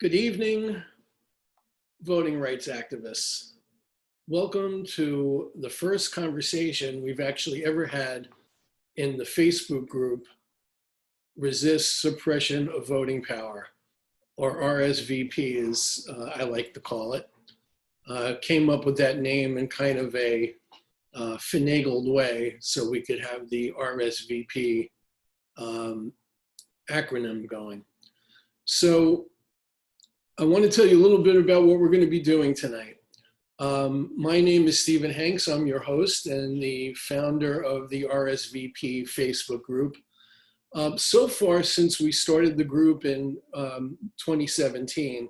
Good evening, voting rights activists. Welcome to the first conversation we've actually ever had in the Facebook group, Resist Suppression of Voting Power, or RSVP as I like to call it. Came up with that name in kind of a finagled way so we could have the RSVP acronym going. So I want to tell you a little bit about what we're going to be doing tonight. My name is Stephen Hanks. I'm your host and the founder of the RSVP Facebook group. So far, since we started the group in 2017,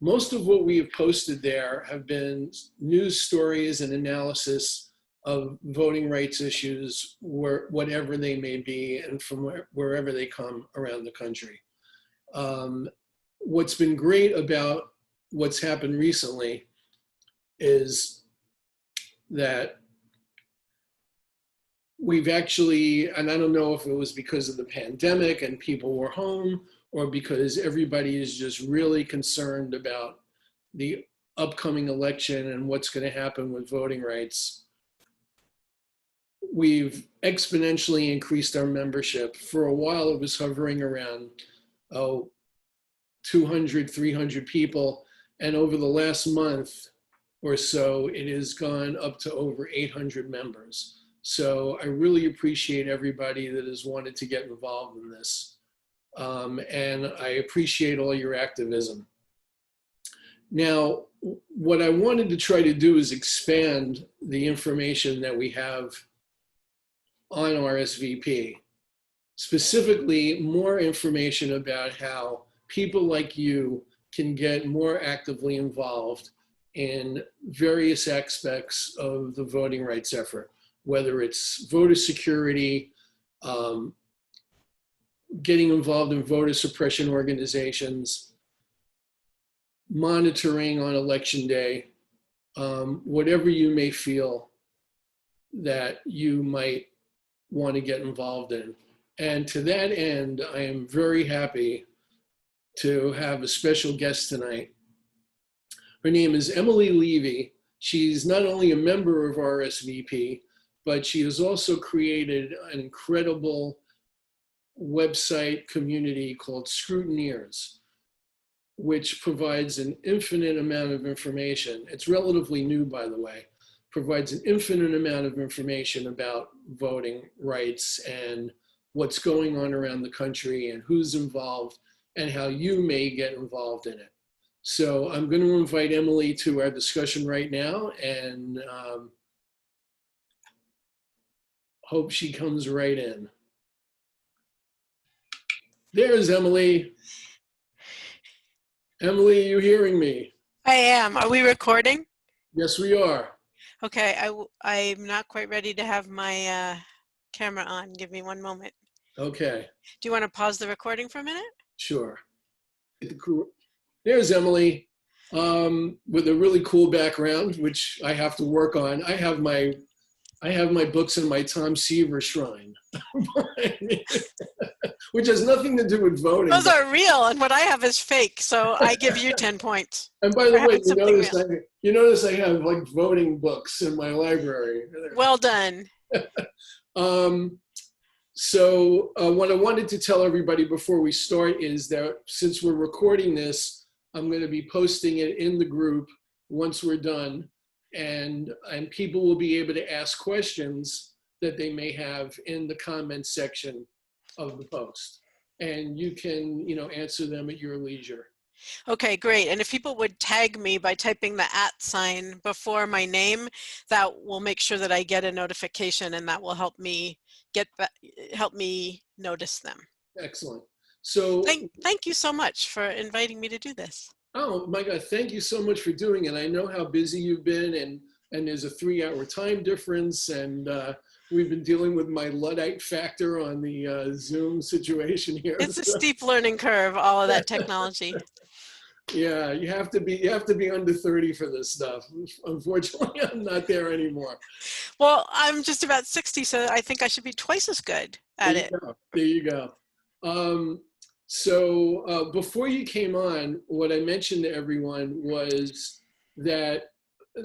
most of what we have posted there have been news stories and analysis of voting rights issues, whatever they may be, and from wherever they come around the country. What's been great about what's happened recently is that we've actually, and I don't know if it was because of the pandemic and people were home or because everybody is just really concerned about the upcoming election and what's going to happen with voting rights. We've exponentially increased our membership. For a while, it was hovering around, 200, 300 people. And over the last month or so, it has gone up to over 800 members. So I really appreciate everybody that has wanted to get involved in this. And I appreciate all your activism. Now, what I wanted to try to do is expand the information that we have on RSVP, specifically more information about how people like you can get more actively involved in various aspects of the voting rights effort, whether it's voter security, getting involved in voter suppression organizations, monitoring on election day, whatever you may feel that you might want to get involved in. And to that end, I am very happy to have a special guest tonight. Her name is Emily Levy. She's not only a member of RSVP, but she has also created an incredible website community called Scrutineers, which provides an infinite amount of information. It's relatively new, by the way, provides an infinite amount of information about voting rights and what's going on around the country and who's involved and how you may get involved in it. So I'm going to invite Emily to our discussion right now and hope she comes right in. There's Emily. Emily, are you hearing me? I am. Are we recording? Yes, we are. Okay, I'm not quite ready to have my camera on. Give me one moment. Okay. Do you want to pause the recording for a minute? Sure. There's Emily with a really cool background, which I have to work on. I have my books in my Tom Seaver shrine, which has nothing to do with voting. Those are real, and what I have is fake, so I give you 10 points. And by the way, you notice I have like voting books in my library. Well done. So what I wanted to tell everybody before we start is that since we're recording this, I'm going to be posting it in the group once we're done, and people will be able to ask questions that they may have in the comments section of the post, and you can, answer them at your leisure. Okay, great. And if people would tag me by typing the @ before my name, that will make sure that I get a notification, and that will help me notice them. Excellent. So thank you so much for inviting me to do this. Oh my God, thank you so much for doing it. I know how busy you've been, and there's a 3-hour time difference, and we've been dealing with my Luddite factor on the Zoom situation here. It's a steep learning curve, all of that technology. Yeah, you have to be under 30 for this stuff. Unfortunately, I'm not there anymore. Well, I'm just about 60, so I think I should be twice as good at it. There you go. So before you came on, what I mentioned to everyone was that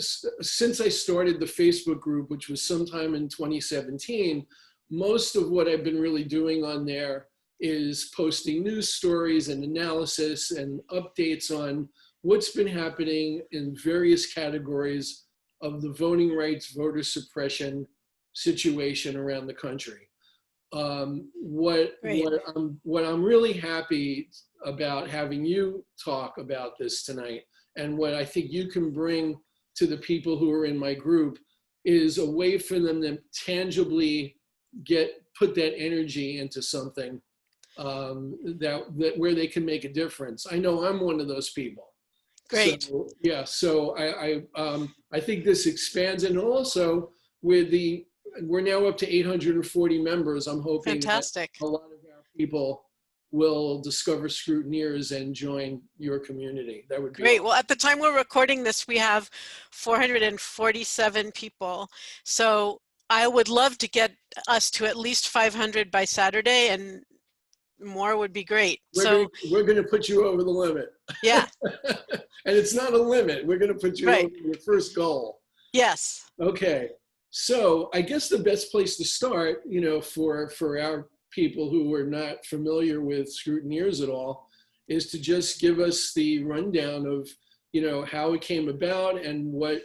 since I started the Facebook group, which was sometime in 2017, most of what I've been really doing on there is posting news stories and analysis and updates on what's been happening in various categories of the voting rights, voter suppression situation around the country. Great. What I'm really happy about having you talk about this tonight, and what I think you can bring to the people who are in my group, is a way for them to tangibly put that energy into something that where they can make a difference. I know I'm one of those people. Great. So yeah, so I think this expands, and also with we're now up to 840 members. I'm hoping that Fantastic. a lot of our people will discover Scrutineers and join your community. That would be Great. awesome. Well, at the time we're recording this, we have 447 people. So I would love to get us to at least 500 by Saturday, and more would be great. So We're gonna put you over the limit. yeah, And it's not a limit. We're gonna put you right. over your first goal. Yes. Okay. So I guess the best place to start, for our people who are not familiar with Scrutineers at all, is to just give us the rundown of, how it came about and what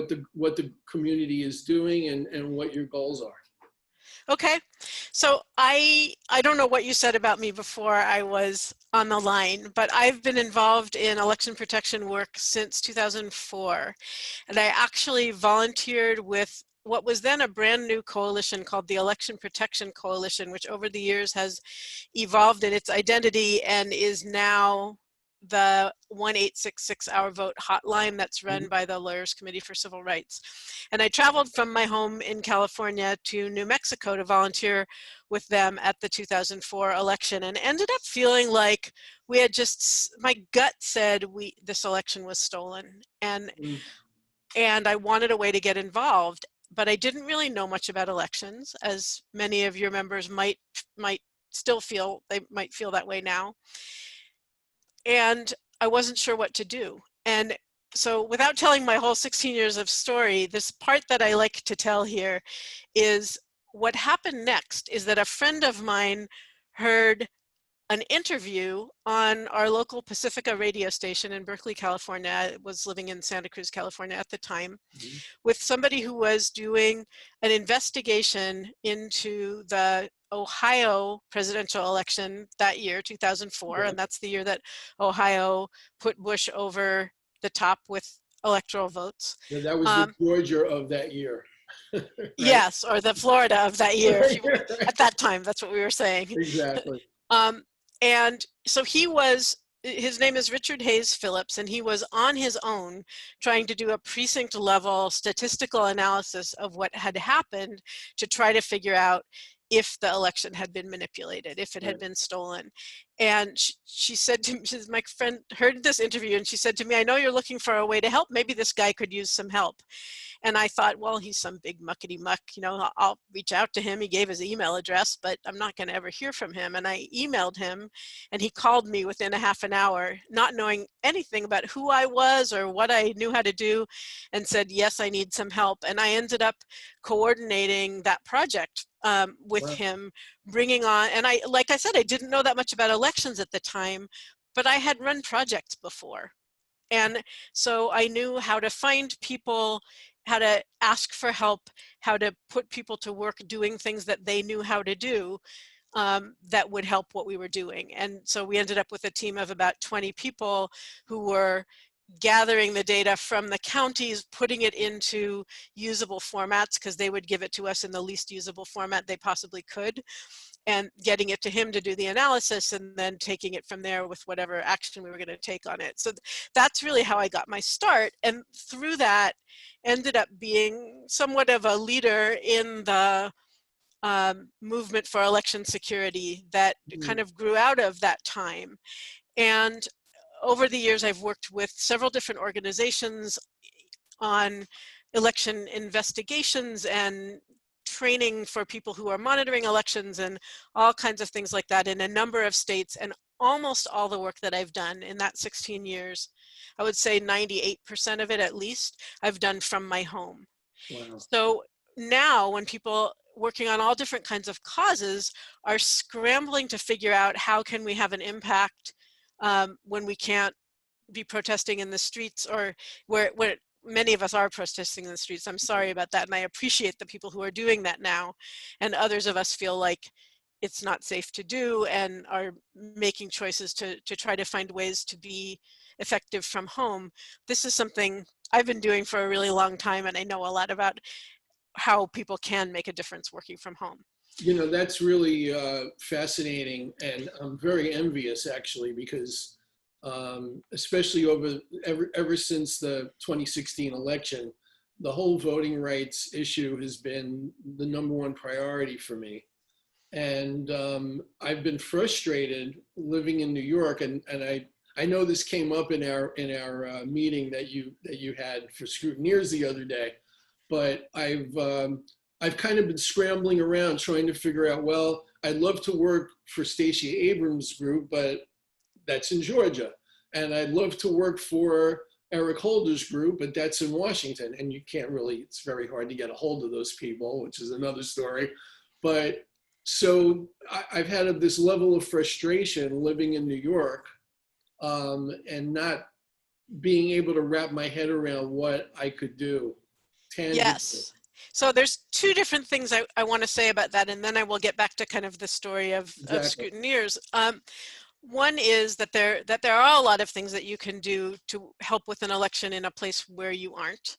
the community is doing and what your goals are. Okay. So I don't know what you said about me before I was on the line, but I've been involved in election protection work since 2004. And I actually volunteered with what was then a brand new coalition called the Election Protection Coalition, which over the years has evolved in its identity and is now the 1-866 Our Vote hotline that's run by the Lawyers Committee for Civil Rights. And I traveled from my home in California to New Mexico to volunteer with them at the 2004 election, and ended up feeling like we had my gut said this election was stolen. And I wanted a way to get involved, but I didn't really know much about elections, as many of your members might still feel, they might feel that way now. And I wasn't sure what to do. And so without telling my whole 16 years of story, this part that I like to tell here is what happened next is that a friend of mine heard an interview on our local Pacifica radio station in Berkeley, California. I was living in Santa Cruz, California at the time, with somebody who was doing an investigation into the Ohio presidential election that year, 2004, and that's the year that Ohio put Bush over the top with electoral votes. Yeah, that was the Georgia of that year. Right? Yes, or the Florida of that year. Right. At that time, that's what we were saying. Exactly. And so his name is Richard Hayes Phillips, and he was on his own trying to do a precinct level statistical analysis of what had happened to try to figure out if the election had been manipulated, if it had been stolen. And she said to me, my friend heard this interview, and she said to me, I know you're looking for a way to help. Maybe this guy could use some help. And I thought, well, he's some big muckety muck, I'll reach out to him. He gave his email address, but I'm not going to ever hear from him. And I emailed him, and he called me within a half an hour, not knowing anything about who I was or what I knew how to do, and said, yes, I need some help. And I ended up coordinating that project with him, bringing on, and like I said, I didn't know that much about elections at the time, but I had run projects before. And so I knew how to find people, how to ask for help, how to put people to work doing things that they knew how to do that would help what we were doing. And so we ended up with a team of about 20 people who were gathering the data from the counties, putting it into usable formats, because they would give it to us in the least usable format they possibly could, and getting it to him to do the analysis, and then taking it from there with whatever action we were going to take on it. So that's really how I got my start, and through that ended up being somewhat of a leader in the movement for election security that kind of grew out of that time. And over the years, I've worked with several different organizations on election investigations and training for people who are monitoring elections and all kinds of things like that in a number of states, and almost all the work that I've done in that 16 years, I would say 98% of it at least, I've done from my home. Wow. So now when people working on all different kinds of causes are scrambling to figure out how can we have an impact when we can't be protesting in the streets, or where many of us are protesting in the streets. I'm sorry about that, and I appreciate the people who are doing that now, and others of us feel like it's not safe to do and are making choices to try to find ways to be effective from home. This is something I've been doing for a really long time, and I know a lot about how people can make a difference working from home. You know, that's really fascinating, and I'm very envious actually, because especially ever since the 2016 election, the whole voting rights issue has been the #1 priority for me. And I've been frustrated living in New York, and I know this came up in our meeting that you had for scrutineers the other day, but I've kind of been scrambling around trying to figure out, well, I'd love to work for Stacey Abrams' group, but that's in Georgia. And I'd love to work for Eric Holder's group, but that's in Washington. And you can't really, it's very hard to get a hold of those people, which is another story. But so I've had this level of frustration living in New York, and not being able to wrap my head around what I could do tangibly. Yes. So there's two different things I want to say about that, and then I will get back to kind of the story of Exactly. scrutineers. One is that there are a lot of things that you can do to help with an election in a place where you aren't.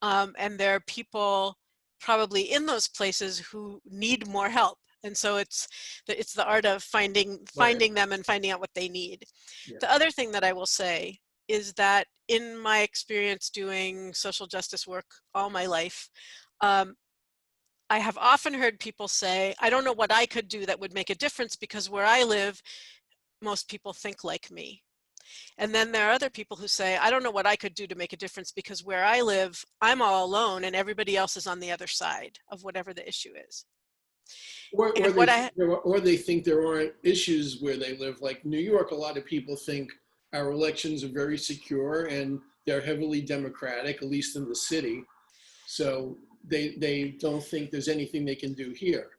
And there are people probably in those places who need more help. And so it's the art of finding Right. them and finding out what they need. Yeah. The other thing that I will say is that in my experience doing social justice work all my life, um, I have often heard people say, I don't know what I could do that would make a difference because where I live, most people think like me. And then there are other people who say, I don't know what I could do to make a difference because where I live, I'm all alone and everybody else is on the other side of whatever the issue is. And what I, Or they think there aren't issues where they live. Like New York, a lot of people think our elections are very secure and they're heavily democratic, at least in the city. So they don't think there's anything they can do here.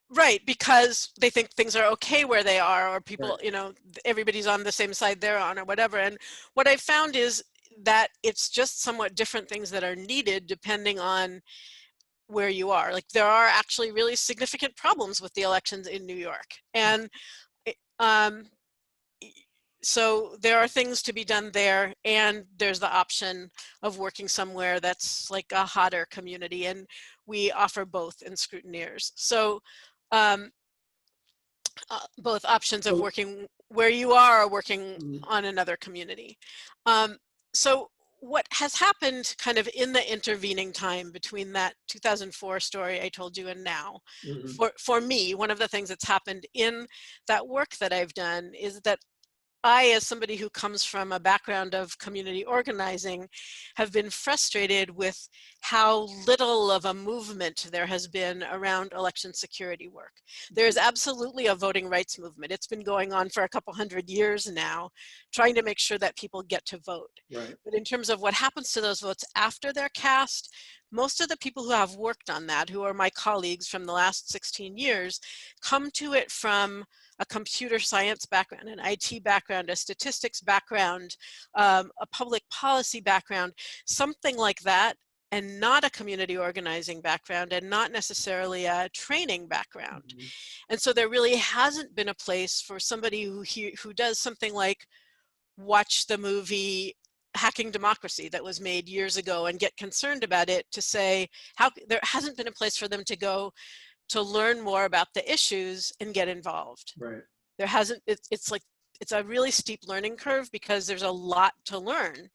right, because they think things are okay where they are, or Right. people, you know, everybody's on the same side they're on or whatever. And what I found is that it's just somewhat different things that are needed depending on where you are. Like there are actually really significant problems with the elections in New York. And um, so there are things to be done there, and there's the option of working somewhere that's like a hotter community, and we offer both in scrutineers. So um, both options of So, working where you are or working mm, on another community. Um, so what has happened kind of in the intervening time between that 2004 story I told you and now, mhm. for me, one of the things that's happened in that work that I've done is that I, as somebody who comes from a background of community organizing, have been frustrated with how little of a movement there has been around election security work. There is absolutely a voting rights movement. It's been going on for a couple hundred years now, trying to make sure that people get to vote. Right. But in terms of what happens to those votes after they're cast, most of the people who have worked on that, who are my colleagues from the last 16 years, come to it from a computer science background, an IT background, a statistics background, a public policy background, something like that, and not a community organizing background and not necessarily a training background. Mhm. And so there really hasn't been a place for somebody who does something like watch the movie Hacking Democracy that was made years ago and get concerned about it to say, how there hasn't been a place for them to go to learn more about the issues and get involved. Right. There hasn't, it's like, it's a really steep learning curve because there's a lot to learn.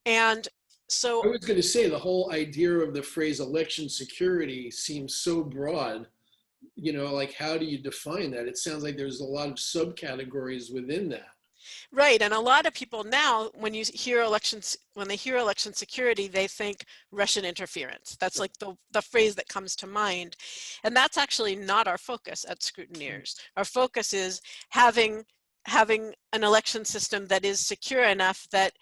And so, I was going to say the whole idea of the phrase election security seems so broad. You know, like how do you define that? It sounds like there's a lot of subcategories within that. right, and a lot of people now, when you hear elections, when they hear election security, they think Russian interference. That's like the phrase that comes to mind. And that's actually not our focus at Scrutineers. Our focus is having having an election system that is secure enough that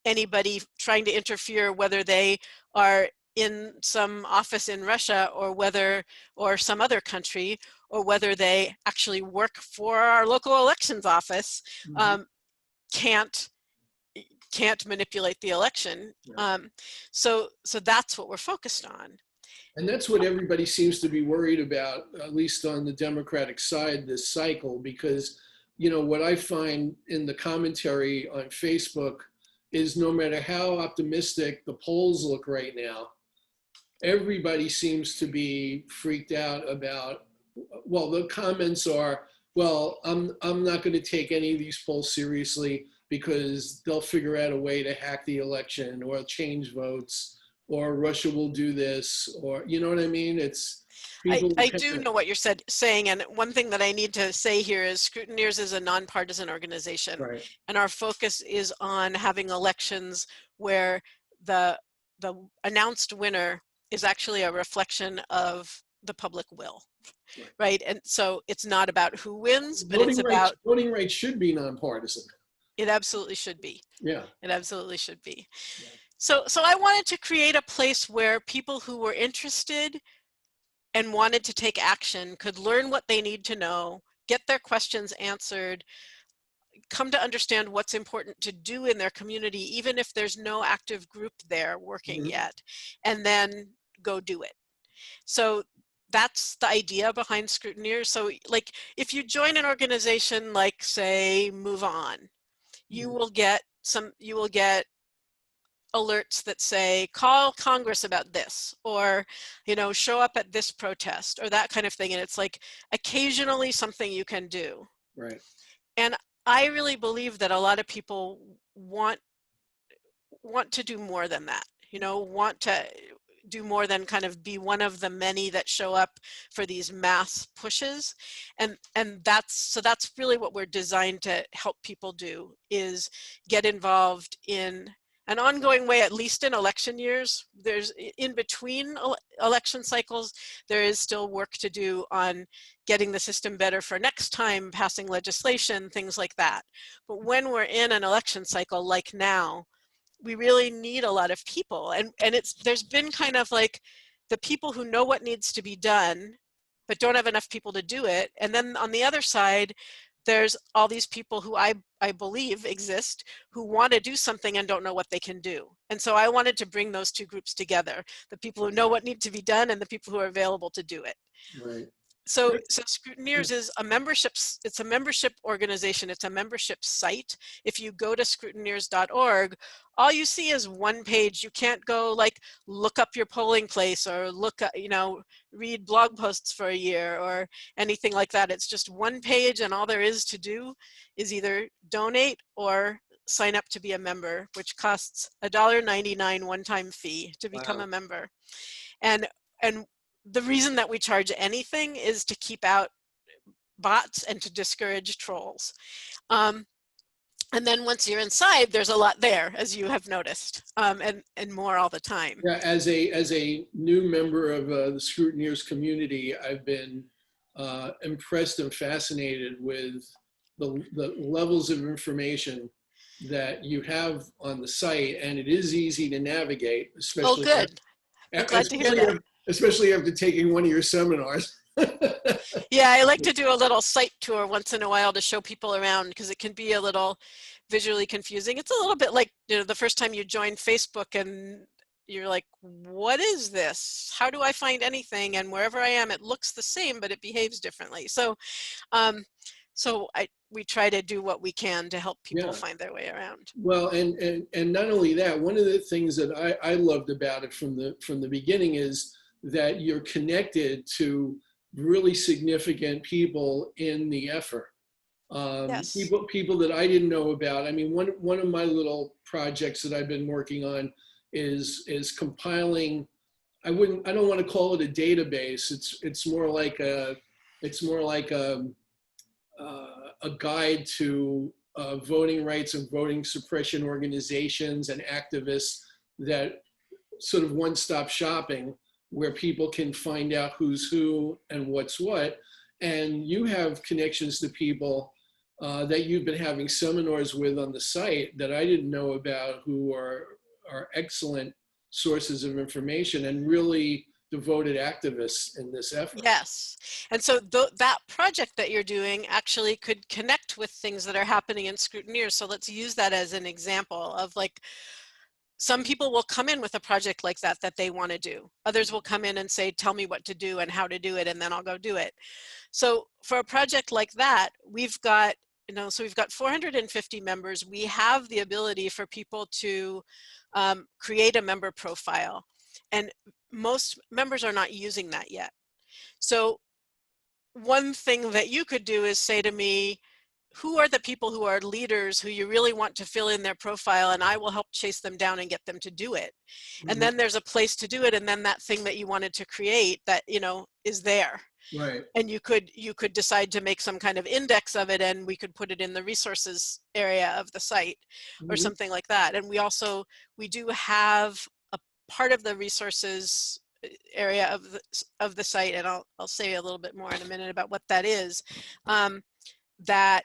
anybody trying to interfere, whether they are in some office in Russia or some other country, or whether they actually work for our local elections office, can't manipulate the election. So that's what we're focused on. And that's what everybody seems to be worried about, at least on the Democratic side this cycle, because, you know, what I find in the commentary on Facebook is no matter how optimistic the polls look right now, everybody seems to be freaked out about, well, the comments are, well, I'm not going to take any of these polls seriously because they'll figure out a way to hack the election or change votes, or Russia will do this, or, you know what I mean? It's people. I do know what you're saying, and one thing that I need to say here is Scrutineers is a nonpartisan organization, Right. and our focus is on having elections where the announced winner is actually a reflection of the public will, right? And so it's not about who wins, but it's about voting rights should be nonpartisan. It absolutely should be. Yeah. It absolutely should be. Yeah. So I wanted to create a place where people who were interested and wanted to take action could learn what they need to know, get their questions answered, come to understand what's important to do in their community, even if there's no active group there working yet, and then go do it. So that's the idea behind Scrutineers. So like if you join an organization like, say, Move On, you will get alerts that say, call Congress about this, or, you know, show up at this protest, or that kind of thing. And it's like occasionally something you can do. Right. And I really believe that a lot of people want to do more than that, you know, want to do more than kind of be one of the many that show up for these mass pushes. And that's really what we're designed to help people do, is get involved in an ongoing way, at least in election years. There's in between election cycles, there is still work to do on getting the system better for next time, passing legislation, things like that. But when we're in an election cycle like now, we really need a lot of people. And there's been kind of like the people who know what needs to be done, but don't have enough people to do it. And then on the other side, there's all these people who I believe exist who want to do something and don't know what they can do. And so I wanted to bring those two groups together, the people who know what needs to be done and the people who are available to do it. Right. So Scrutineers is it's a membership organization. It's a membership site. If you go to scrutineers.org, all you see is one page. You can't go like look up your polling place or look at, you know, read blog posts for a year or anything like that. It's just one page, and all there is to do is either donate or sign up to be a member, which costs $1.99 one-time fee to become a member. And the reason that we charge anything is to keep out bots and to discourage trolls. And then once you're inside, there's a lot there, as you have noticed, and more all the time. Yeah, as a new member of the Scrutineers community, I've been impressed and fascinated with the levels of information that you have on the site, and it is easy to navigate, especially. Oh, good. I'm glad to hear that. Especially after taking one of your seminars. Yeah, I like to do a little site tour once in a while to show people around, because it can be a little visually confusing. It's a little bit like, you know, the first time you join Facebook and you're like, what is this? How do I find anything? And wherever I am, it looks the same, but it behaves differently. So, we try to do what we can to help people find their way around. Well, and not only that, one of the things that I loved about it from the beginning is that you're connected to really significant people in the effort. Yes. People that I didn't know about. I mean, one of my little projects that I've been working on is compiling. I don't want to call it a database. It's more like a guide to voting rights and voting suppression organizations and activists, that sort of one-stop shopping where people can find out who's who and what's what. And you have connections to people that you've been having seminars with on the site that I didn't know about, who are excellent sources of information and really devoted activists in this effort. Yes. And so that project that you're doing actually could connect with things that are happening in Scrutineers. So let's use that as an example of, like, some people will come in with a project like that they want to do. Others will come in and say, tell me what to do and how to do it, and then I'll go do it. So for a project like that, we've got, so we've got 450 members. We have the ability for people to create a member profile, and most members are not using that yet. So one thing that you could do is say to me, who are the people who are leaders who you really want to fill in their profile, and I will help chase them down and get them to do it. Mm-hmm. And then there's a place to do it, and then that thing that you wanted to create, that is there. Right. And you could decide to make some kind of index of it, and we could put it in the resources area of the site, or Mm-hmm. something like that. And we do have a part of the resources area of the site, and I'll say a little bit more in a minute about what that is, that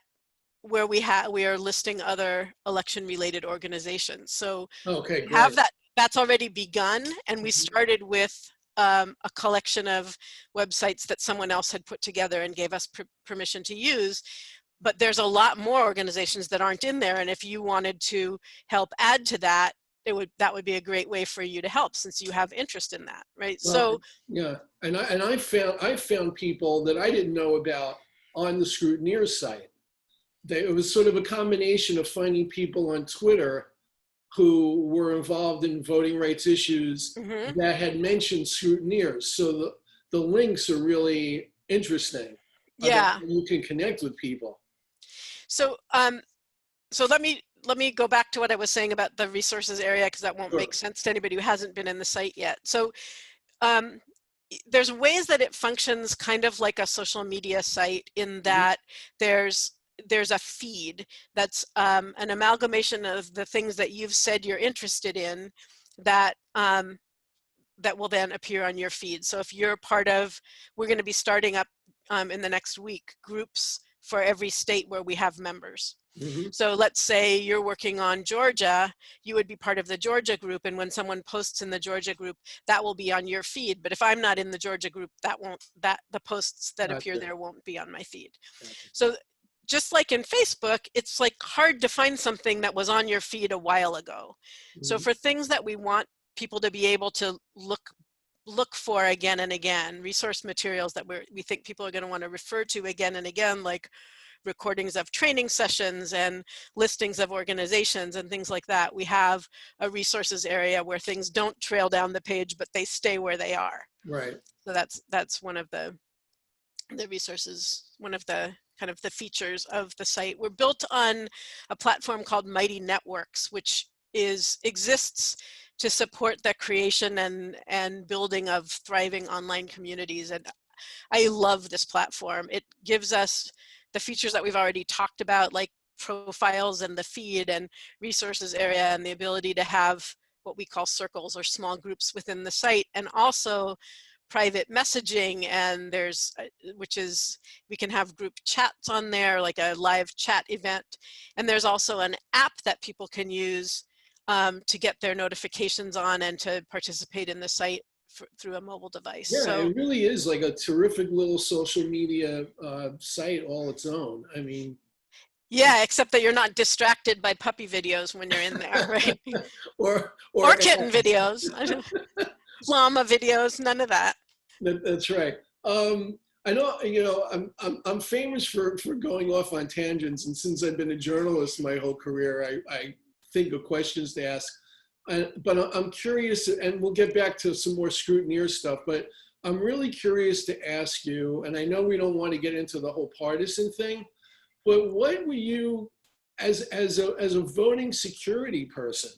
where we are listing other election related organizations. So Okay, we great. have that's already begun, and we Mhm. started with a collection of websites that someone else had put together and gave us permission to use. But there's a lot more organizations that aren't in there, and if you wanted to help add to that, that would be a great way for you to help, since you have interest in that, right? Well, So yeah, and I found people that I didn't know about on the Scrutineers site. It was sort of a combination of finding people on Twitter who were involved in voting rights issues mhm. that had mentioned Scrutineers. So the links are really interesting. That Yeah. you can connect with people. So so let me go back to what I was saying about the resources area, because that won't Sure. make sense to anybody who hasn't been in the site yet. So there's ways that it functions kind of like a social media site, in that there's a feed that's an amalgamation of the things that you've said you're interested in, that that will then appear on your feed. So if you're we're going to be starting up in the next week groups for every state where we have members. Mm-hmm. So let's say you're working on Georgia, you would be part of the Georgia group, and when someone posts in the Georgia group, that will be on your feed. But if I'm not in the Georgia group, the posts that appear there won't be on my feed. Gotcha. So just like in Facebook, it's like hard to find something that was on your feed a while ago. Mm-hmm. So for things that we want people to be able to look for again and again, resource materials that we think people are going to want to refer to again and again, like recordings of training sessions and listings of organizations and things like that, we have a resources area where things don't trail down the page, but they stay where they are. Right. So that's one of the resources, one of the kind of the features of the site. We're built on a platform called Mighty Networks, which exists to support the creation and building of thriving online communities. And I love this platform. It gives us the features that we've already talked about, like profiles and the feed and resources area, and the ability to have what we call circles or small groups within the site, and also private messaging. And we can have group chats on there, like a live chat event. And there's also an app that people can use to get their notifications on and to participate in the site through a mobile device. Yeah, So it really is like a terrific little social media site all its own. I mean, yeah, except that you're not distracted by puppy videos when you're in there, right? or kitten videos, llama videos, none of that. That's right. I know, I'm famous for going off on tangents, and since I've been a journalist my whole career, I think of questions to ask. But I'm curious, and we'll get back to some more Scrutineer stuff, but I'm really curious to ask you, and I know we don't want to get into the whole partisan thing, but what were you, as a voting security person,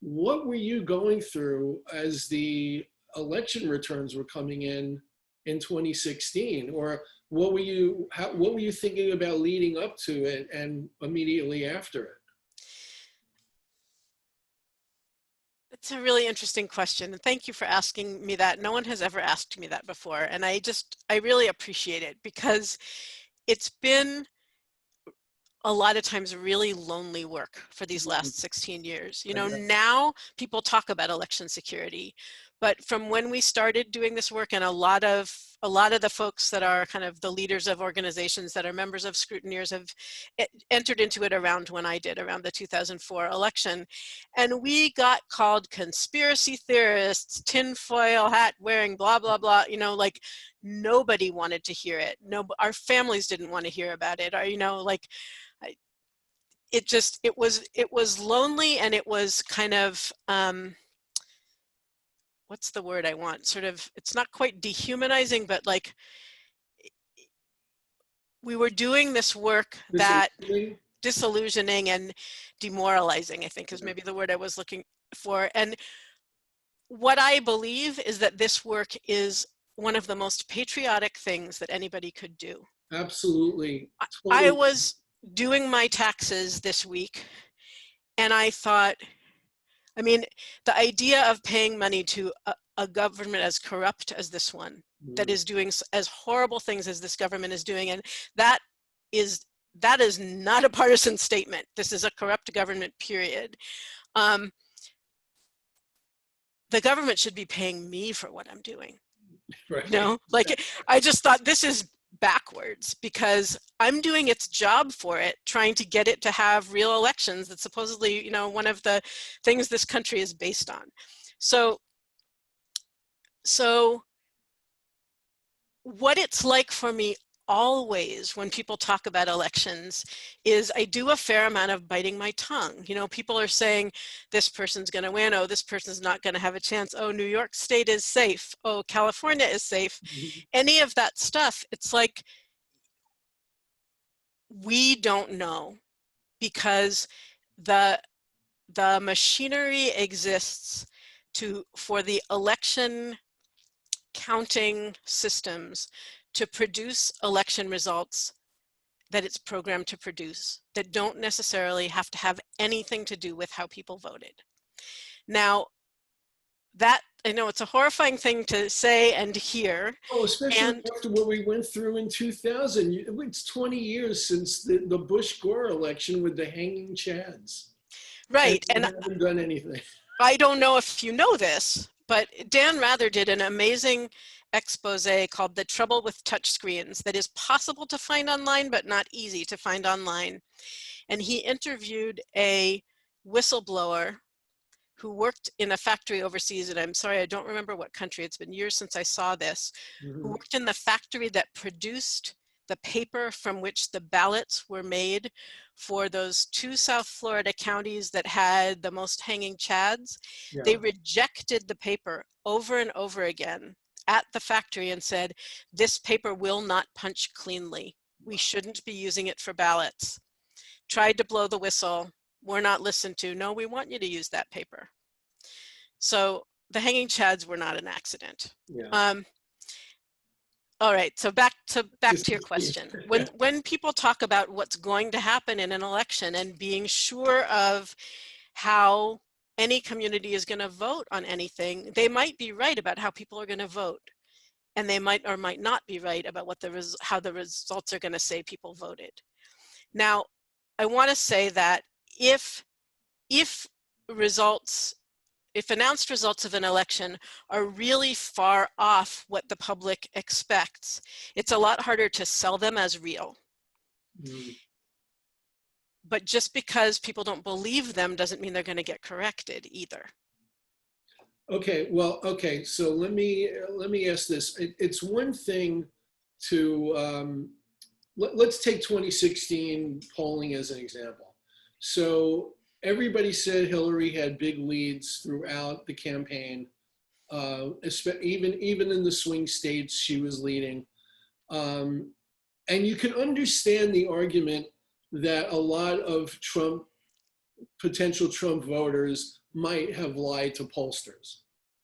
what were you going through as the election returns were coming in 2016? Or what were you thinking about leading up to it and immediately after it? It's a really interesting question, and thank you for asking me that. No one has ever asked me that before, and I really appreciate it, because it's been a lot of times really lonely work for these last 16 years. You know, now people talk about election security, but from when we started doing this work, and a lot of the folks that are kind of the leaders of organizations that are members of scrutineers have entered into it around when I did, around the 2004 election. And we got called conspiracy theorists, tinfoil hat wearing, blah, blah, blah, you know, like nobody wanted to hear it. No, our families didn't want to hear about it. Or, you know, like, it was lonely, and it was kind of, what's the word I want? Sort of, it's not quite dehumanizing, but like we were doing this work that disillusioning and demoralizing, I think is maybe the word I was looking for. And what I believe is that this work is one of the most patriotic things that anybody could do. Absolutely. I was doing my taxes this week, and I thought, I mean, the idea of paying money to a government as corrupt as this one, that is doing as horrible things as this government is doing, and that is not a partisan statement. This is a corrupt government, period. The government should be paying me for what I'm doing. Right. You know, like I just thought this is backwards, because I'm doing its job for it, trying to get it to have real elections. That's supposedly, you know, one of the things this country is based on. So what it's like for me always when people talk about elections is I do a fair amount of biting my tongue. You know, people are saying this person's going to win. Oh, this person's not going to have a chance. Oh, New York State is safe. Oh, California is safe. Any of that stuff, it's like we don't know, because the machinery exists for the election counting systems to produce election results that it's programmed to produce, that don't necessarily have to have anything to do with how people voted. Now, that, I know it's a horrifying thing to say and hear. Oh, especially after what we went through in 2000. It's 20 years since the Bush-Gore election with the hanging chads. Right. And they haven't done anything. I don't know if you know this, but Dan Rather did an amazing expose called The Trouble with Touchscreens that is possible to find online, but not easy to find online. And he interviewed a whistleblower who worked in a factory overseas, and I'm sorry, I don't remember what country, it's been years since I saw this, who worked in the factory that produced the paper from which the ballots were made for those 2 South Florida counties that had the most hanging chads. Yeah. They rejected the paper over and over again at the factory and said, this paper will not punch cleanly. We shouldn't be using it for ballots. Tried to blow the whistle. We're not listened to. No, we want you to use that paper. So the hanging chads were not an accident. Yeah. All right, so back to your question. When people talk about what's going to happen in an election and being sure of how any community is going to vote on anything, they might be right about how people are going to vote, and they might or might not be right about how the results are going to say people voted. Now, I want to say that if announced results of an election are really far off what the public expects, it's a lot harder to sell them as real. But just because people don't believe them doesn't mean they're going to get corrected either. Okay, well, okay, so let me ask this. It's one thing to, let's take 2016 polling as an example. So everybody said Hillary had big leads throughout the campaign. Even in the swing states, she was leading. And you can understand the argument that a lot of potential Trump voters might have lied to pollsters.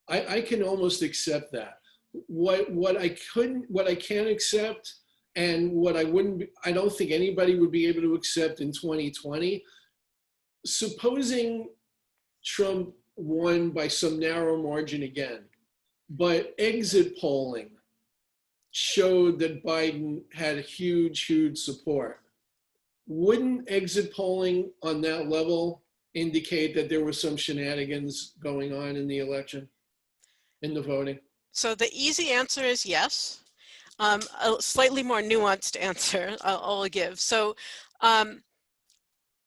I can almost accept that. What I can't accept, and what I don't think anybody would be able to accept in 2020, supposing Trump won by some narrow margin again, but exit polling showed that Biden had huge support. wouldn't exit polling on that level indicate that there was some shenanigans going on in the election, in the voting? So the easy answer is yes. A slightly more nuanced answer I'll give. So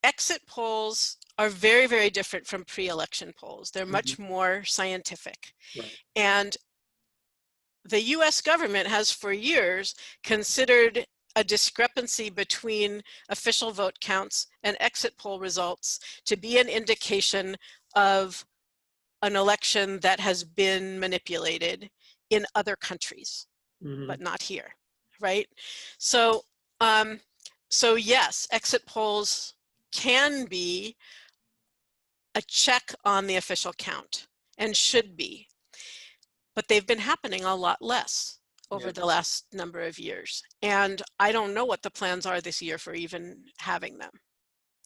exit polls are very, very different from pre-election polls. They're much more scientific. Right. And the US government has for years considered a discrepancy between official vote counts and exit poll results to be an indication of an election that has been manipulated in other countries, but not here, right? So, so yes, exit polls can be a check on the official count and should be, but they've been happening a lot less over the last number of years. And I don't know what the plans are this year for even having them.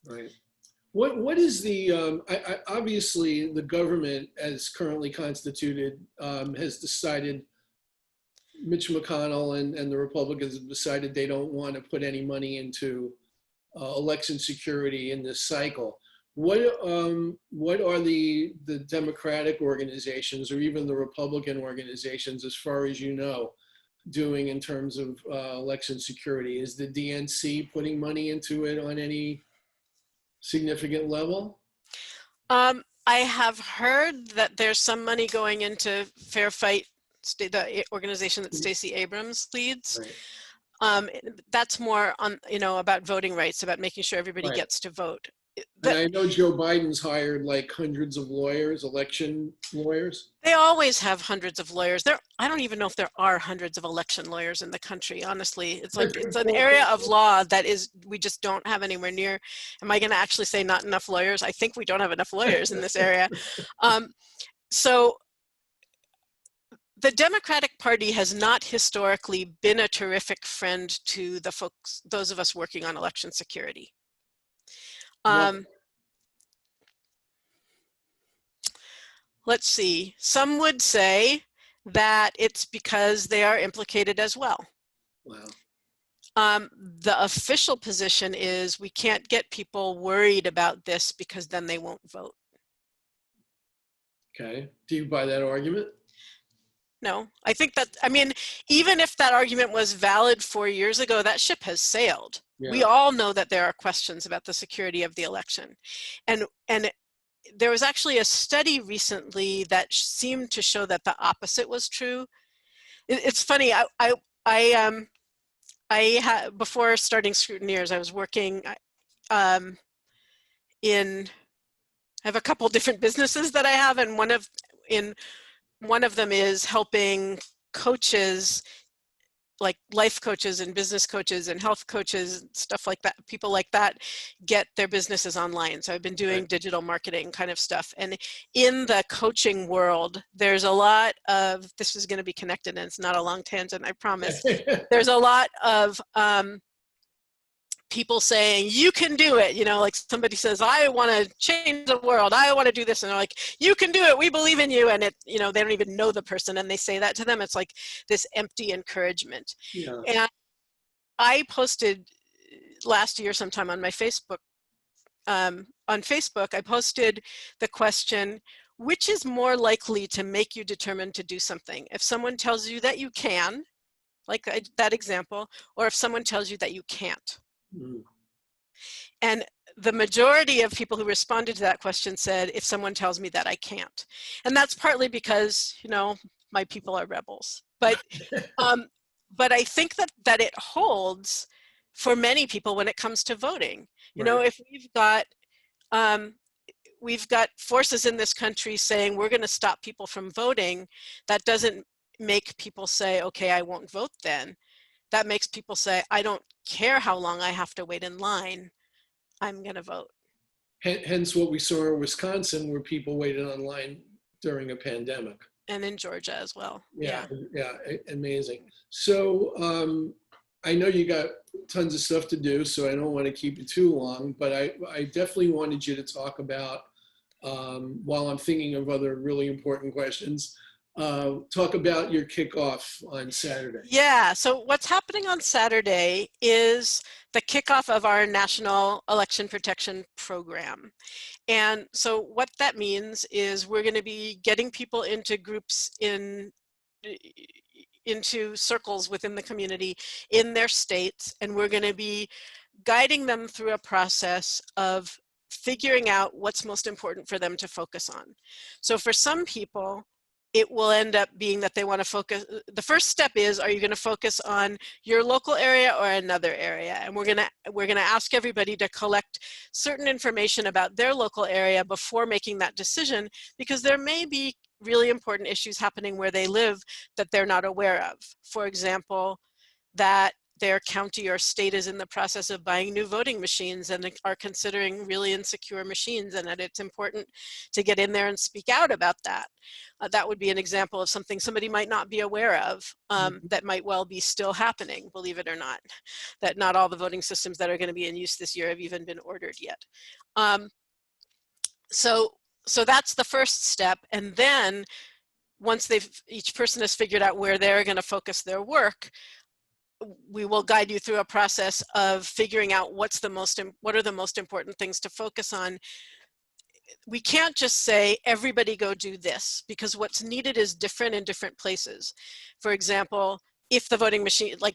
Right. What is the, obviously the government as currently constituted has decided, Mitch McConnell and the Republicans have decided they don't want to put any money into election security in this cycle. What are the Democratic organizations or even the Republican organizations, as far as you know, doing in terms of election security? Is the DNC putting money into it on any significant level? I have heard that there's some money going into Fair Fight, the organization that Stacey Abrams leads. Right. That's more on, about voting rights, about making sure everybody Right. gets to vote. And I know Joe Biden's hired like hundreds of lawyers, election lawyers. They always have hundreds of lawyers. I don't even know if there are hundreds of election lawyers in the country, honestly. It's like, it's an area of law that we just don't have anywhere near. Am I going to actually say not enough lawyers? I think we don't have enough lawyers in this area. So the Democratic Party has not historically been a terrific friend to the folks, those of us working on election security. Let's see, some would say that it's because they are implicated as well. Wow. The official position is we can't get people worried about this because then they won't vote. Okay. Do you buy that argument? No, I think that, I mean, even if that argument was valid 4 years ago, that ship has sailed. Yeah. We all know that there are questions about the security of the election. And there was actually a study recently that seemed to show that the opposite was true. It's funny, before starting Scrutineers, I was working I have a couple different businesses that I have, and one of them is helping coaches, like life coaches and business coaches and health coaches, stuff like that, people like that, get their businesses online. So I've been doing digital marketing kind of stuff. And in the coaching world, there's a lot of, this is going to be connected and it's not a long tangent, I promise. There's a lot of people saying, you can do it. Like somebody says, I want to change the world. I want to do this. And they're like, you can do it. We believe in you. And they don't even know the person. And they say that to them. It's like this empty encouragement. Yeah. And I posted last year sometime on my Facebook, I posted the question, which is more likely to make you determined to do something? If someone tells you that you can, like that example, or if someone tells you that you can't. And the majority of people who responded to that question said, if someone tells me that I can't. And that's partly because, my people are rebels. But I think that it holds for many people when it comes to voting. If we've got forces in this country saying we're going to stop people from voting, that doesn't make people say, okay, I won't vote then. That makes people say, I don't care how long I have to wait in line, I'm going to vote. Hence what we saw in Wisconsin, where people waited online during a pandemic. And in Georgia as well. Yeah, amazing. So I know you got tons of stuff to do, so I don't want to keep you too long, but I definitely wanted you to talk about, while I'm thinking of other really important questions, talk about your kickoff on Saturday. Yeah, so what's happening on Saturday is the kickoff of our National Election Protection Program. And so what that means is we're going to be getting people into groups into circles within the community in their states, and we're going to be guiding them through a process of figuring out what's most important for them to focus on. So for some people, it will end up being that they want to focus. The first step is, are you going to focus on your local area or another area? And we're going to ask everybody to collect certain information about their local area before making that decision, because there may be really important issues happening where they live that they're not aware of. For example, that their county or state is in the process of buying new voting machines and are considering really insecure machines, and that it's important to get in there and speak out about that. That would be an example of something somebody might not be aware of, that might well be still happening, believe it or not, that not all the voting systems that are going to be in use this year have even been ordered yet. So that's the first step. And then once each person has figured out where they're going to focus their work, we will guide you through a process of figuring out what are the most important things to focus on. We can't just say, everybody go do this, because what's needed is different in different places. For example, if the voting machine, like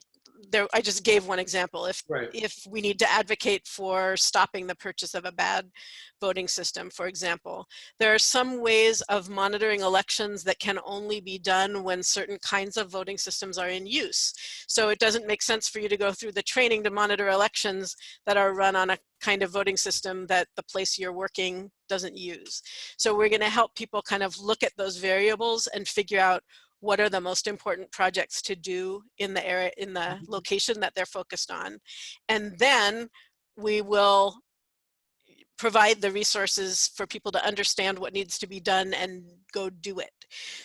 I just gave one example, if we need to advocate for stopping the purchase of a bad voting system, for example, there are some ways of monitoring elections that can only be done when certain kinds of voting systems are in use. So it doesn't make sense for you to go through the training to monitor elections that are run on a kind of voting system that the place you're working doesn't use. So we're going to help people kind of look at those variables and figure out what are the most important projects to do in the area, in the location that they're focused on. And then we will provide the resources for people to understand what needs to be done and go do it.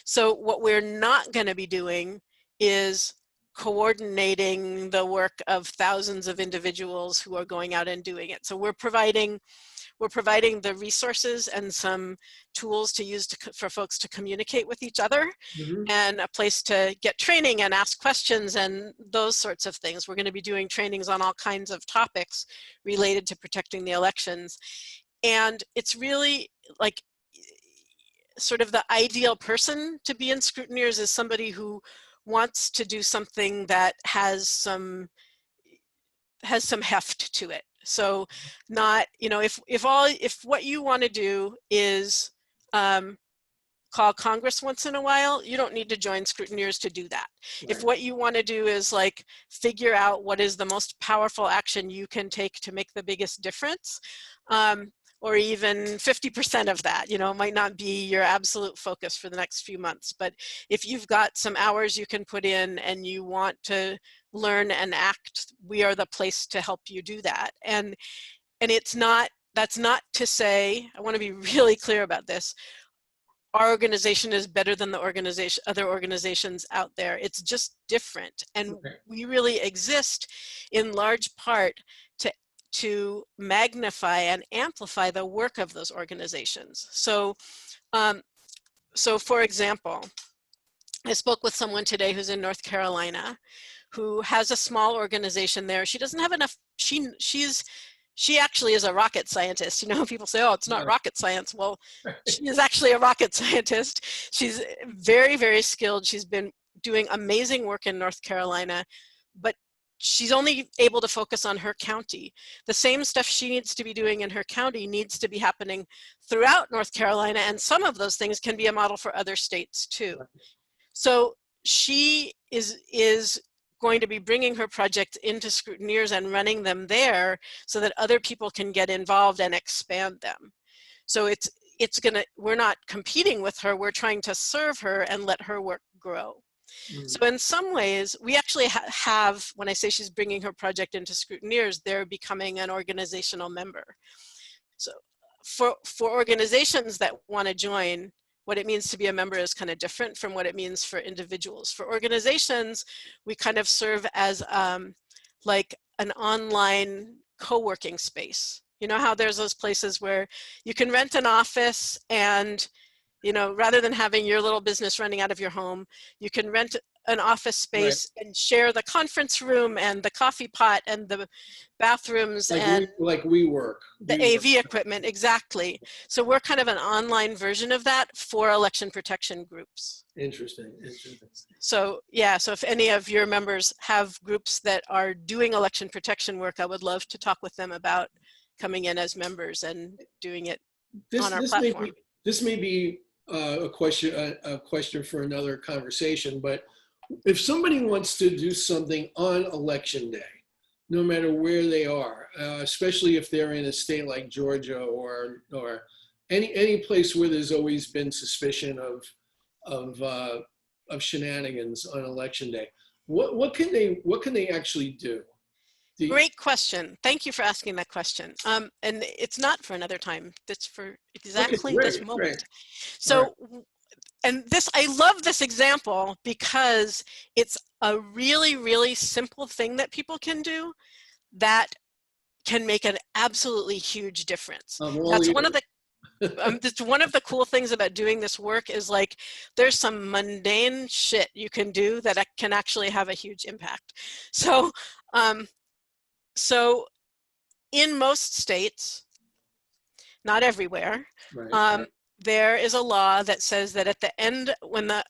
So what we're not going to be doing is coordinating the work of thousands of individuals who are going out and doing it. So we're providing the resources and some tools to use for folks to communicate with each other, and a place to get training and ask questions and those sorts of things. We're going to be doing trainings on all kinds of topics related to protecting the elections. And it's really like sort of the ideal person to be in Scrutineers is somebody who wants to do something that has some heft to it. So not, you know, if what you want to do is call Congress once in a while, you don't need to join Scrutineers to do that. Right. If what you want to do is like figure out what is the most powerful action you can take to make the biggest difference, or even 50% of that, you know, might not be your absolute focus for the next few months. But if you've got some hours you can put in and you want to learn and act, we are the place to help you do that. And that's not to say, I want to be really clear about this, our organization is better than the other organizations out there. It's just different. And we really exist in large part to magnify and amplify the work of those organizations. So, so for example, I spoke with someone today who's in North Carolina who has a small organization there. She doesn't have enough, she actually is a rocket scientist. You know, people say, oh, it's not rocket science. Well, she is actually a rocket scientist. She's very, very skilled. She's been doing amazing work in North Carolina, but she's only able to focus on her county. The same stuff she needs to be doing in her county needs to be happening throughout North Carolina, and some of those things can be a model for other states too. So she is going to be bringing her project into Scrutineers and running them there so that other people can get involved and expand them. So we're not competing with her, we're trying to serve her and let her work grow. So in some ways, we actually have, when I say she's bringing her project into Scrutineers, they're becoming an organizational member. So for organizations that want to join, what it means to be a member is kind of different from what it means for individuals. For organizations, we kind of serve as like an online co-working space. You know how there's those places where you can rent an office and, you know, rather than having your little business running out of your home, you can rent an office space and share the conference room and the coffee pot and the bathrooms and like we work. the AV equipment, exactly. So we're kind of an online version of that for election protection groups. Interesting. So yeah, so if any of your members have groups that are doing election protection work, I would love to talk with them about coming in as members and doing it on our platform. This may be a question for another conversation, but if somebody wants to do something on election day, no matter where they are, especially if they're in a state like Georgia or any place where there's always been suspicion of shenanigans on election day, what can they actually do? Great question. Thank you for asking that question. And it's not for another time. It's for exactly this moment. Great. So, and this, I love this example because it's a really, really simple thing that people can do that can make an absolutely huge difference. That's one of the it's one of the cool things about doing this work is like there's some mundane shit you can do that can actually have a huge impact. So so in most states, not everywhere, there is a law that says that at the end, when the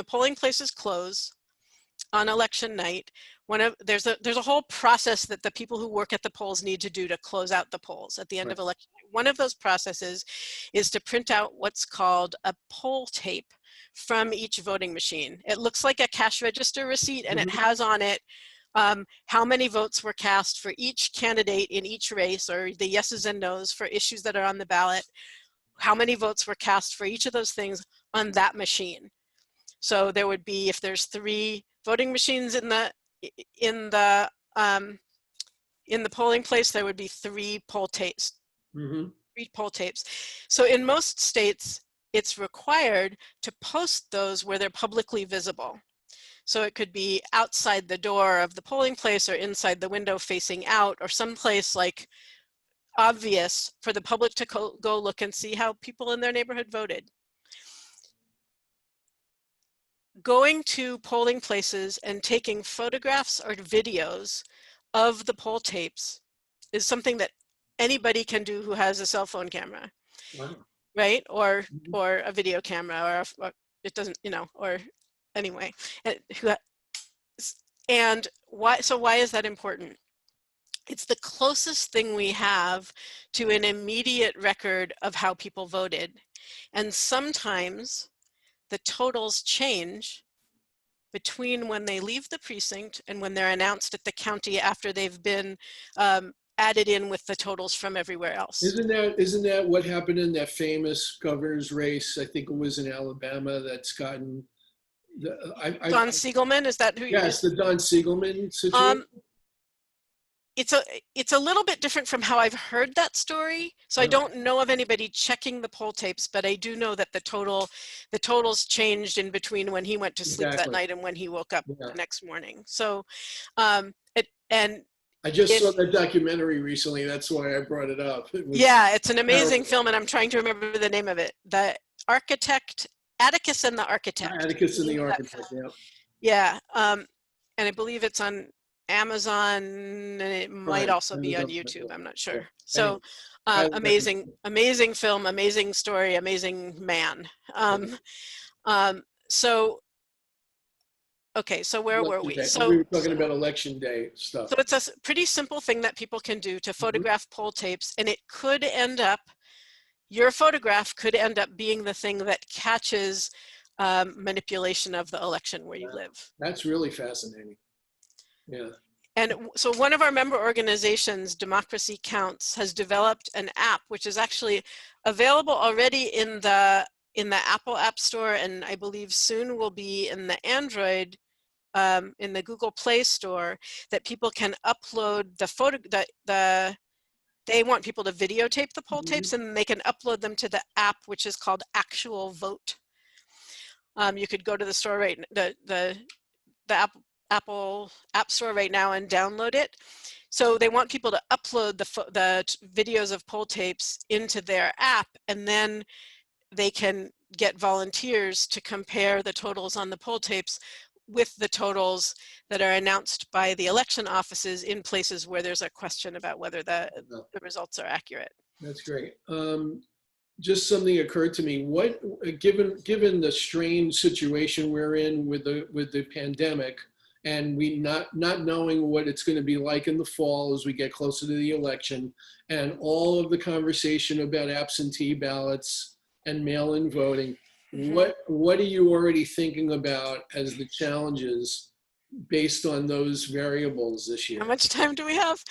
polling places close on election night, there's a whole process that the people who work at the polls need to do to close out the polls at the end of election. One of those processes is to print out what's called a poll tape from each voting machine. It looks like a cash register receipt, and it has on it how many votes were cast for each candidate in each race, or the yeses and nos for issues that are on the ballot, how many votes were cast for each of those things on that machine. So there would be, if there's 3 voting machines in the polling place, there would be 3 poll tapes. 3 poll tapes. So in most states, it's required to post those where they're publicly visible. So it could be outside the door of the polling place or inside the window facing out, or someplace like obvious for the public to go look and see how people in their neighborhood voted. Going to polling places and taking photographs or videos of the poll tapes is something that anybody can do who has a cell phone camera, right? Or a video camera, or it doesn't, or anyway. And why? So why is that important? It's the closest thing we have to an immediate record of how people voted. And sometimes the totals change between when they leave the precinct and when they're announced at the county after they've been added in with the totals from everywhere else. Isn't that what happened in that famous governor's race? I think it was in Alabama that's gotten Don Siegelman, is that who you're? Yes, the Don Siegelman situation. It's a little bit different from how I've heard that story. So I don't know of anybody checking the poll tapes, but I do know that the totals changed in between when he went to sleep that night and when he woke up the next morning. So, I just saw that documentary recently. That's why I brought it up. It's an amazing film, and I'm trying to remember the name of it. The Architect, Atticus and the Architect. Atticus and the Architect, yeah. And I believe it's on Amazon, and it might also be on YouTube. I'm not sure. So amazing film, amazing story, amazing man. Okay, so where were we? So we were talking about election day stuff. So it's a pretty simple thing that people can do to photograph poll tapes, and it could end up, your photograph could end up being the thing that catches manipulation of the election where you live. That's really fascinating. Yeah. And so one of our member organizations, Democracy Counts, has developed an app which is actually available already in the Apple App Store, and I believe soon will be in the Android, in the Google Play Store, that people can upload the photo. They want people to videotape the poll tapes, and they can upload them to the app, which is called Actual Vote. You could go to the store the Apple App Store right now and download it. So they want people to upload the videos of poll tapes into their app, and then they can get volunteers to compare the totals on the poll tapes with the totals that are announced by the election offices in places where there's a question about whether the results are accurate. That's great. Just something occurred to me. What, given the strange situation we're in with the pandemic, and we not knowing what it's going to be like in the fall as we get closer to the election, and all of the conversation about absentee ballots and mail-in voting, what are you already thinking about as the challenges based on those variables this year? How much time do we have?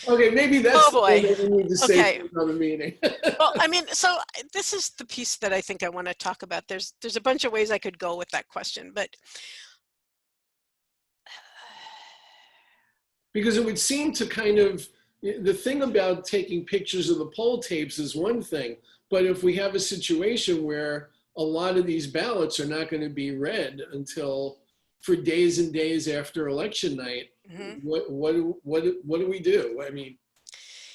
Okay, maybe that's Oh boy. the thing we need to say for another meeting. Well, I mean, so this is the piece that I think I want to talk about. There's a bunch of ways I could go with that question, but because it would seem to kind of, the thing about taking pictures of the poll tapes is one thing, but if we have a situation where a lot of these ballots are not going to be read until for days and days after election night, what do we do? I mean,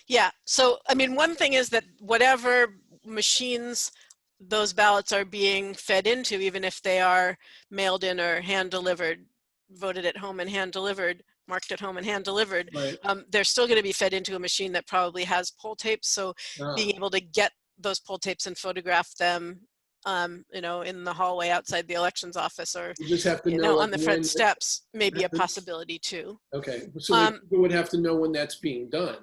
yeah. So, I mean, one thing is that whatever machines those ballots are being fed into, even if they are mailed in or hand delivered, voted at home and hand delivered, marked at home and hand delivered, right. They're still going to be fed into a machine that probably has poll tapes. So being able to get those poll tapes and photograph them, you know, in the hallway outside the elections office, or you just have to know on the front steps, may be a possibility too. Okay, so we would have to know when that's being done.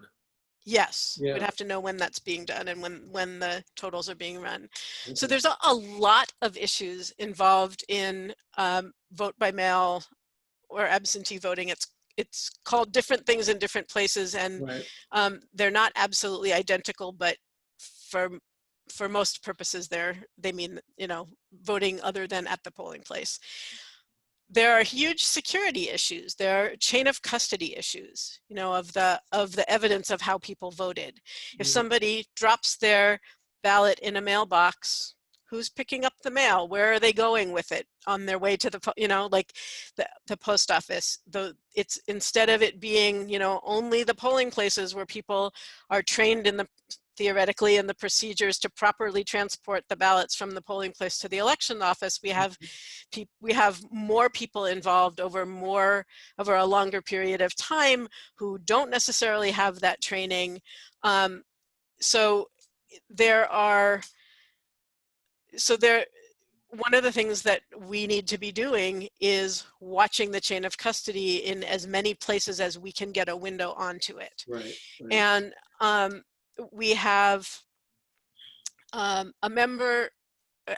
Yes, yeah. We'd have to know when that's being done and when the totals are being run. Okay. So there's a lot of issues involved in vote by mail or absentee voting. It's called different things in different places, and right. They're not absolutely identical, but for most purposes, they mean, you know, voting other than at the polling place. There are huge security issues. There are chain of custody issues, you know, of the evidence of how people voted. If somebody drops their ballot in a mailbox, who's picking up the mail? Where are they going with it on their way to the, you know, like the post office? It's, instead of it being, you know, only the polling places where people are trained in theoretically in the procedures to properly transport the ballots from the polling place to the election office, we have more people involved over a longer period of time who don't necessarily have that training. One of the things that we need to be doing is watching the chain of custody in as many places as we can get a window onto it. Right. And we have a member,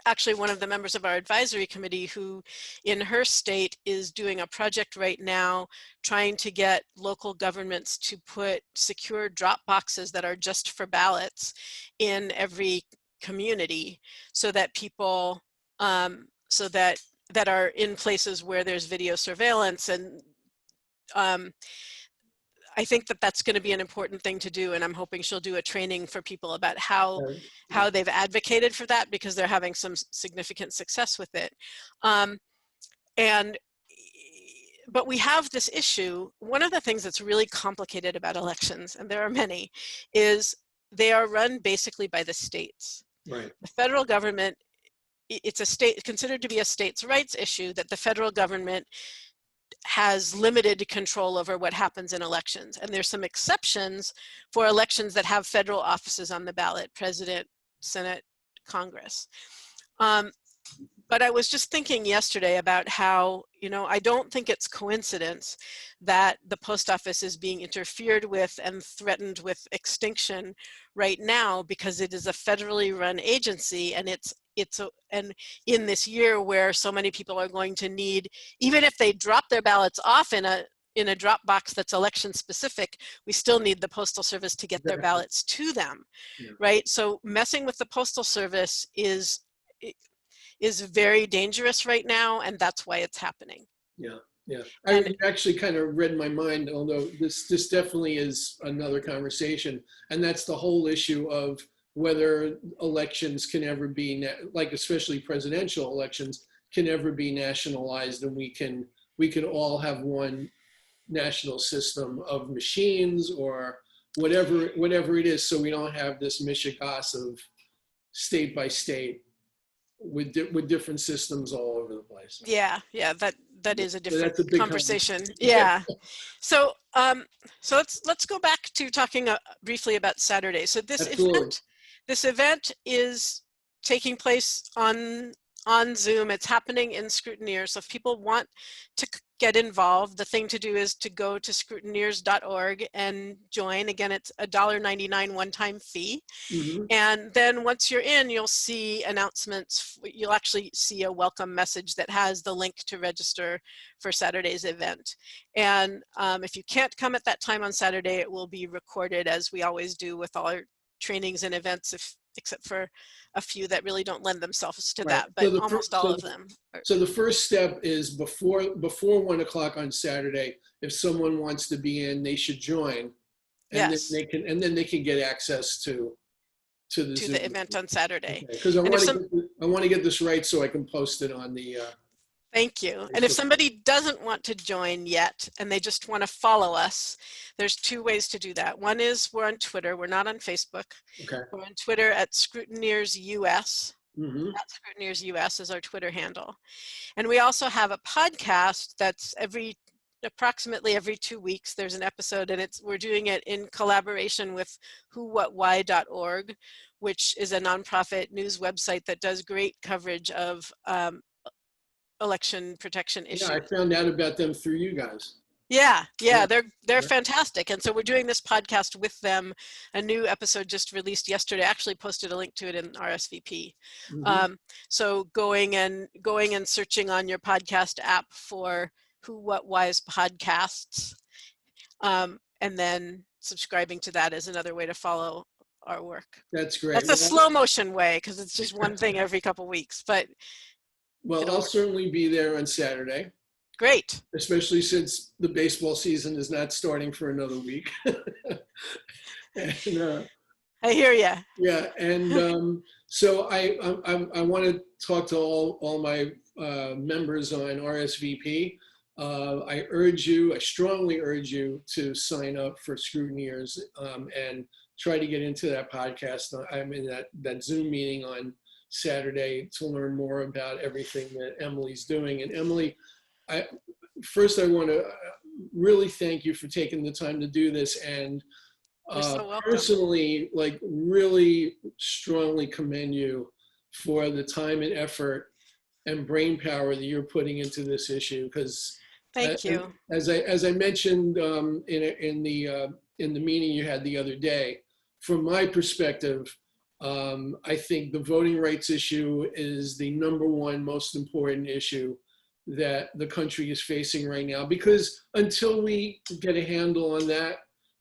actually one of the members of our advisory committee, who in her state is doing a project right now trying to get local governments to put secure drop boxes that are just for ballots in every community, so that people that are in places where there's video surveillance. And I think that that's going to be an important thing to do, and I'm hoping she'll do a training for people about how they've advocated for that, because they're having some significant success with it. But we have this issue. One of the things that's really complicated about elections, and there are many, is they are run basically by the states. Right. The federal government, it's considered to be a states' rights issue that the federal government has limited control over what happens in elections. And there's some exceptions for elections that have federal offices on the ballot: President, Senate, Congress. But I was just thinking yesterday about how, you know, I don't think it's coincidence that the post office is being interfered with and threatened with extinction right now, because it is a federally run agency, and and in this year where so many people are going to need, even if they drop their ballots off in a drop box that's election specific, we still need the Postal Service to get their ballots to them, right? So messing with the Postal Service is very dangerous right now, and that's why it's happening. Yeah, yeah. I actually kind of read my mind, although this definitely is another conversation, and that's the whole issue of whether elections can ever be, like especially presidential elections, can ever be nationalized, and we can all have one national system of machines or whatever it is, so we don't have this mishigas state by state with different systems all over the place. Yeah, that is a So different that's a big conversation. Yeah. So so let's go back to talking briefly about Saturday. So Absolutely. this event is taking place on Zoom. It's happening in Scrutineers. So if people want to get involved, the thing to do is to go to scrutineers.org and join. Again, it's a $1.99 one-time fee. Mm-hmm. And then once you're in, you'll see announcements. You'll actually see a welcome message that has the link to register for Saturday's event. And if you can't come at that time on Saturday, it will be recorded, as we always do with all our trainings and events, except for a few that really don't lend themselves to that, but almost all of them. So the first step is before 1 o'clock on Saturday, if someone wants to be in, they should join. And Yes. then they can get access to the event on Saturday. Because I want to get this right so I can post it on the. Thank you. And if somebody doesn't want to join yet and they just want to follow us, there's two ways to do that. One is we're on Twitter. We're not on Facebook. Okay. We're on Twitter at Scrutineers US. Mm-hmm. At Scrutineers US is our Twitter handle. And we also have a podcast that's approximately every 2 weeks. There's an episode, and we're doing it in collaboration with whowhatwhy.org, which is a nonprofit news website that does great coverage of election protection issues. Yeah, I found out about them through you guys. Yeah, they're fantastic. And so we're doing this podcast with them. A new episode just released yesterday. I actually posted a link to it in RSVP. Mm-hmm. So going and searching on your podcast app for Who, What, Why's podcasts, and then subscribing to that is another way to follow our work. That's great. That's a slow motion way, because it's just one thing every couple weeks, but. Well, I'll certainly be there on Saturday. Great. Especially since the baseball season is not starting for another week. And, I hear you. Yeah, and so I want to talk to all my members on RSVP. I strongly urge you to sign up for Scrutineers and try to get into that podcast. I'm in that Zoom meeting on Saturday to learn more about everything that Emily's doing. And Emily, I want to really thank you for taking the time to do this, and personally, really strongly commend you for the time and effort and brain power that you're putting into this issue. Because thank you. As I mentioned in the meeting you had the other day, from my perspective, I think the voting rights issue is the #1 most important issue that the country is facing right now, because until we get a handle on that,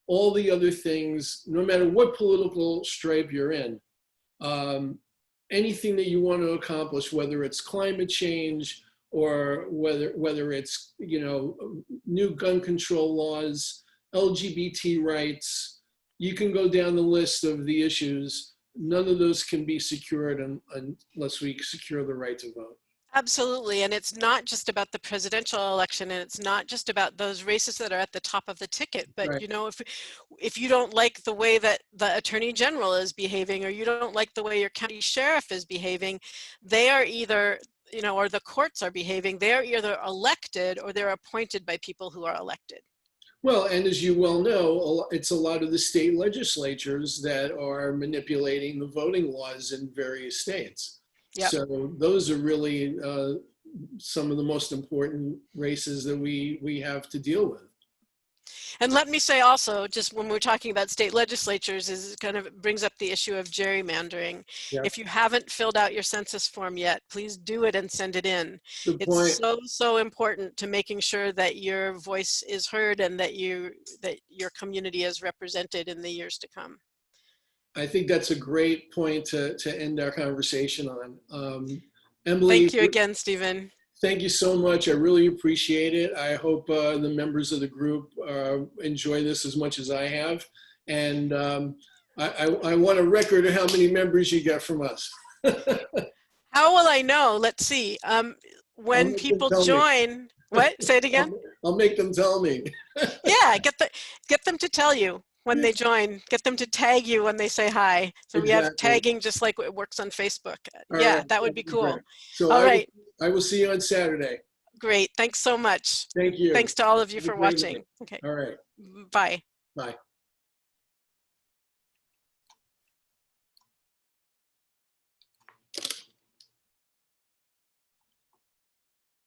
all the other things, no matter what political stripe you're in, anything that you want to accomplish, whether it's climate change or whether it's new gun control laws, LGBT rights, you can go down the list of the issues. None of those can be secured unless we secure the right to vote. Absolutely. And it's not just about the presidential election, and it's not just about those races that are at the top of the ticket. But, right. If you don't like the way that the attorney general is behaving, or you don't like the way your county sheriff is behaving, they are either, or the courts are behaving, they're either elected or they're appointed by people who are elected. Well, and as you well know, it's a lot of the state legislatures that are manipulating the voting laws in various states. Yep. So those are really some of the most important races that we have to deal with. And let me say also, just when we're talking about state legislatures, is kind of brings up the issue of gerrymandering. Yep. If you haven't filled out your census form yet, please do it and send it in. Good point. It's so important to making sure that your voice is heard and that your community is represented in the years to come. I think that's a great point to end our conversation on. Emily, thank you again, Stephen. Thank you so much. I really appreciate it. I hope the members of the group enjoy this as much as I have. And I want a record of how many members you get from us. How will I know? Let's see. When people join, what? Say it again. I'll make them tell me. Yeah, get them to tell you. when they join. Get them to tag you when they say hi. So we have Exactly. tagging just like it works on Facebook. All Yeah, right. that would be Great. cool. So All right. I will see you on Saturday. Great. Thanks so much. Thank you. Thanks to all of you Have a for great watching. night. Okay. All right. Bye. Bye.